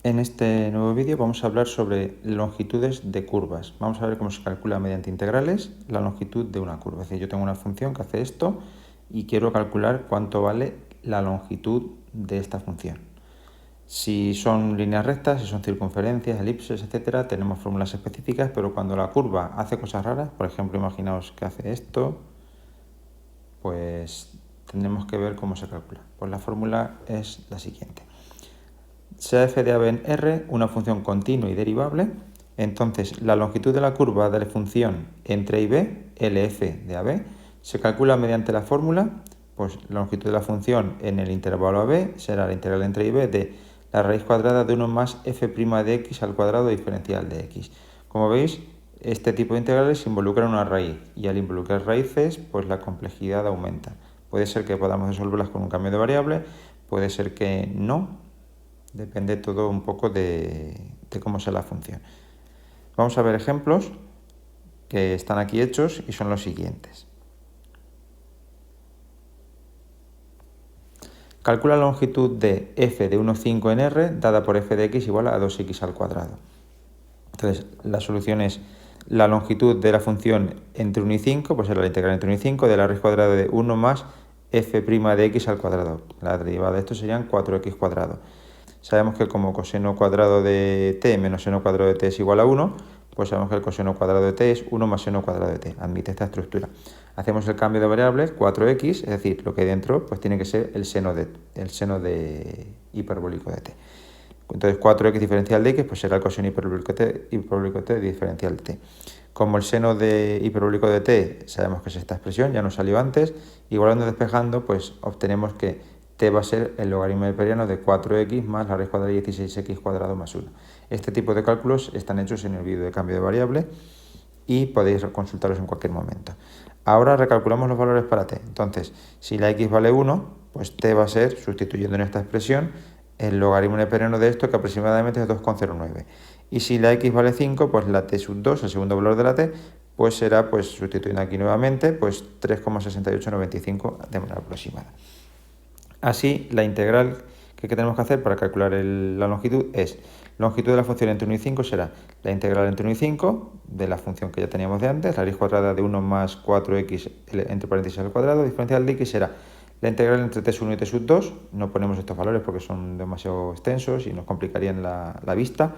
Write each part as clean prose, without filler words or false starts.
En este nuevo vídeo vamos a hablar sobre longitudes de curvas. Vamos a ver cómo se calcula mediante integrales la longitud de una curva. Es decir, yo tengo una función que hace esto y quiero calcular cuánto vale la longitud de esta función. Si son líneas rectas, si son circunferencias, elipses, etcétera, tenemos fórmulas específicas, pero cuando la curva hace cosas raras, por ejemplo, imaginaos que hace esto, pues tendremos que ver cómo se calcula. Pues la fórmula es la siguiente. Sea f de a b en R una función continua y derivable, entonces la longitud de la curva de la función entre a y b, LF de AB, se calcula mediante la fórmula, pues la longitud de la función en el intervalo AB será la integral entre a y b de la raíz cuadrada de 1 más f' de x al cuadrado diferencial de x. Como veis, este tipo de integrales involucran una raíz y al involucrar raíces, pues la complejidad aumenta. Puede ser que podamos resolverlas con un cambio de variable, puede ser que no. Depende todo un poco de cómo sea la función. Vamos a ver ejemplos que están aquí hechos y son los siguientes. Calcula la longitud de f de 1,5 en R dada por f de x igual a 2x al cuadrado. Entonces, la solución es la longitud de la función entre 1 y 5, pues será la integral entre 1 y 5 de la raíz cuadrada de 1 más f' de x al cuadrado. La derivada de esto serían 4x cuadrado. Sabemos que como coseno cuadrado de t menos seno cuadrado de t es igual a 1, pues sabemos que el coseno cuadrado de t es 1 más seno cuadrado de t. Admite esta estructura. Hacemos el cambio de variable, 4x, es decir, lo que hay dentro pues tiene que ser el seno de hiperbólico de t. Entonces 4x diferencial de x pues será el coseno hiperbólico de t diferencial de t. Como el seno de hiperbólico de t sabemos que es esta expresión, ya nos salió antes, igualando despejando pues obtenemos que t va a ser el logaritmo neperiano de 4x más la raíz cuadrada de 16x cuadrado más 1. Este tipo de cálculos están hechos en el vídeo de cambio de variable y podéis consultarlos en cualquier momento. Ahora recalculamos los valores para t. Entonces, si la x vale 1, pues t va a ser, sustituyendo en esta expresión, el logaritmo neperiano de esto, que aproximadamente es 2,09. Y si la x vale 5, pues la t sub 2, el segundo valor de la t, pues será, pues sustituyendo aquí nuevamente, pues 3,6895 de manera aproximada. Así, la integral que tenemos que hacer para calcular la longitud es longitud de la función entre 1 y 5 será la integral entre 1 y 5 de la función que ya teníamos de antes, la raíz cuadrada de 1 más 4x entre paréntesis al cuadrado, diferencial de x será la integral entre t sub 1 y t sub 2, no ponemos estos valores porque son demasiado extensos y nos complicarían la vista,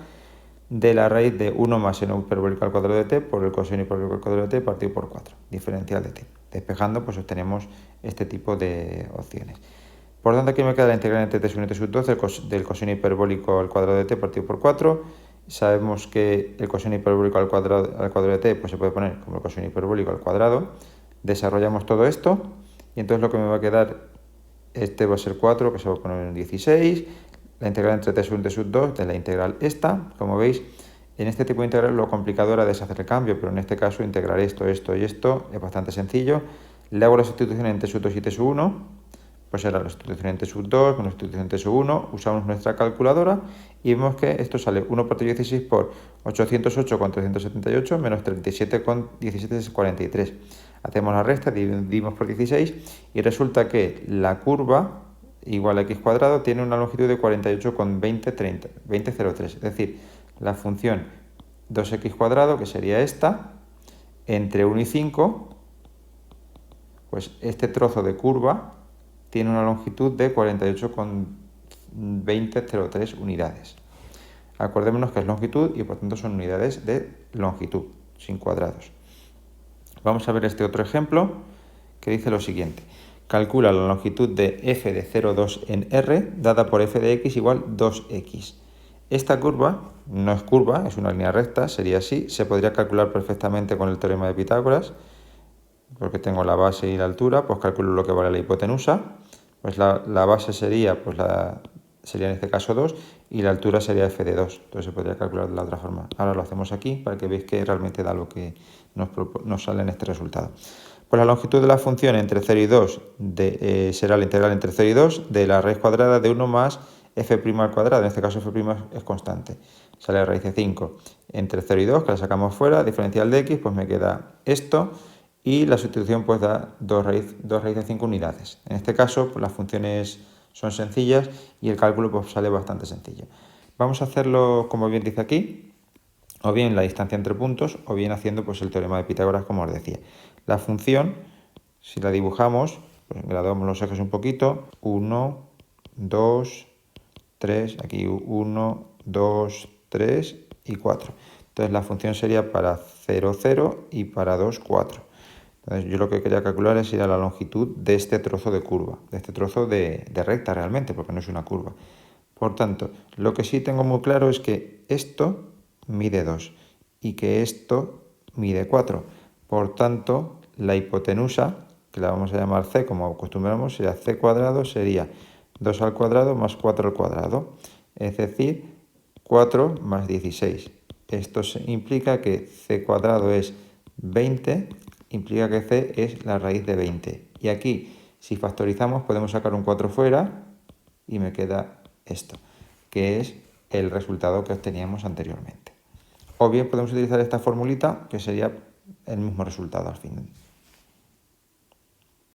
de la raíz de 1 más seno hiperbólico al cuadrado de t por el coseno hiperbólico al cuadrado de t partido por 4, diferencial de t. Despejando, pues obtenemos este tipo de opciones. Por tanto, aquí me queda la integral entre t sub 1 y t sub 2 del coseno hiperbólico al cuadrado de t partido por 4. Sabemos que el coseno hiperbólico al cuadrado de t pues se puede poner como el coseno hiperbólico al cuadrado. Desarrollamos todo esto y entonces lo que me va a quedar, este va a ser 4, que se va a poner en 16. La integral entre t sub 1 y t sub 2 de la integral esta. Como veis, en este tipo de integral lo complicado era deshacer el cambio, pero en este caso integrar esto, esto y esto es bastante sencillo. Le hago la sustitución entre t sub 2 y t sub 1. Pues será la sustitución en t sub 2 con la sustitución en t sub 1, usamos nuestra calculadora y vemos que esto sale 1 por 16 por 808,378 menos 37,1743. Hacemos la resta, dividimos por 16 y resulta que la curva igual a x cuadrado tiene una longitud de 48,2003, es decir, la función 2x cuadrado, que sería esta, entre 1 y 5, pues este trozo de curva tiene una longitud de 48,2003 unidades. Acordémonos que es longitud y por tanto son unidades de longitud, sin cuadrados. Vamos a ver este otro ejemplo que dice lo siguiente. Calcula la longitud de f de 0,2 en R dada por f de x igual 2x. Esta curva no es curva, es una línea recta, sería así. Se podría calcular perfectamente con el teorema de Pitágoras, porque tengo la base y la altura, pues calculo lo que vale la hipotenusa. Pues la base sería, pues sería en este caso 2 y la altura sería f de 2. Entonces se podría calcular de la otra forma. Ahora lo hacemos aquí para que veáis que realmente da lo que nos sale en este resultado. Pues la longitud de la función entre 0 y 2 será la integral entre 0 y 2 de la raíz cuadrada de 1 más f' al cuadrado. En este caso f' es constante. Sale la raíz de 5 entre 0 y 2, que la sacamos fuera, diferencial de x, pues me queda esto. Y la sustitución pues da 2 raíz de 5 unidades. En este caso pues las funciones son sencillas y el cálculo pues sale bastante sencillo. Vamos a hacerlo como bien dice aquí, o bien la distancia entre puntos, o bien haciendo pues el teorema de Pitágoras, como os decía. La función, si la dibujamos, pues graduamos los ejes un poquito, 1, 2, 3, aquí 1, 2, 3 y 4. Entonces la función sería para 0, 0 y para 2, 4. Entonces yo lo que quería calcular es la longitud de este trozo de curva, de este trozo de recta realmente, porque no es una curva. Por tanto, lo que sí tengo muy claro es que esto mide 2 y que esto mide 4. Por tanto, la hipotenusa, que la vamos a llamar c como acostumbramos, sería c cuadrado, sería 2 al cuadrado más 4 al cuadrado, es decir, 4 más 16. Esto implica que c cuadrado es 20, implica que c es la raíz de 20. Y aquí, si factorizamos, podemos sacar un 4 fuera y me queda esto, que es el resultado que obteníamos anteriormente. O bien podemos utilizar esta formulita, que sería el mismo resultado al final.